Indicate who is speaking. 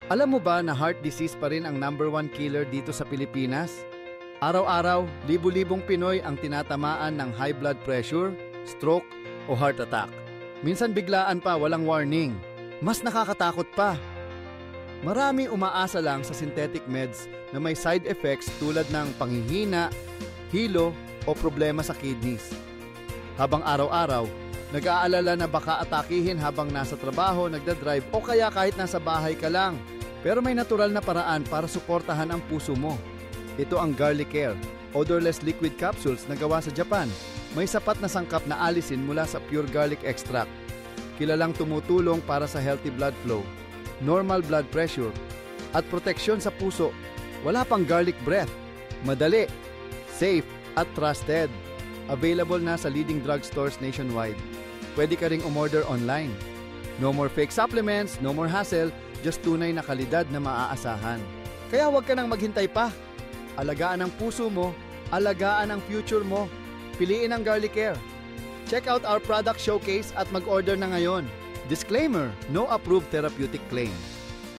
Speaker 1: Alam mo ba na heart disease pa rin ang #1 killer dito sa Pilipinas? Araw-araw, libu-libong Pinoy ang tinatamaan ng high blood pressure, stroke o heart attack. Minsan biglaan pa, walang warning. Mas nakakatakot pa. Marami umaasa lang sa synthetic meds na may side effects tulad ng panghihina, hilo o problema sa kidneys. Habang araw-araw, nag-aalala na baka atakihin habang nasa trabaho, nagdadrive o kaya kahit nasa bahay ka lang. Pero may natural na paraan para suportahan ang puso mo. Ito ang Garlic Care, odorless liquid capsules na gawa sa Japan. May sapat na sangkap na alisin mula sa pure garlic extract. Kilalang tumutulong para sa healthy blood flow, normal blood pressure, at proteksyon sa puso. Wala pang garlic breath. Madali, safe, at trusted. Available na sa leading drugstores nationwide. Pwede ka ring umorder online. No more fake supplements, no more hassle, just tunay na kalidad na maaasahan. Kaya huwag ka nang maghintay pa. Alagaan ang puso mo, alagaan ang future mo. Piliin ang Garlic Care. Check out our product showcase at mag-order na ngayon. Disclaimer, no approved therapeutic claim.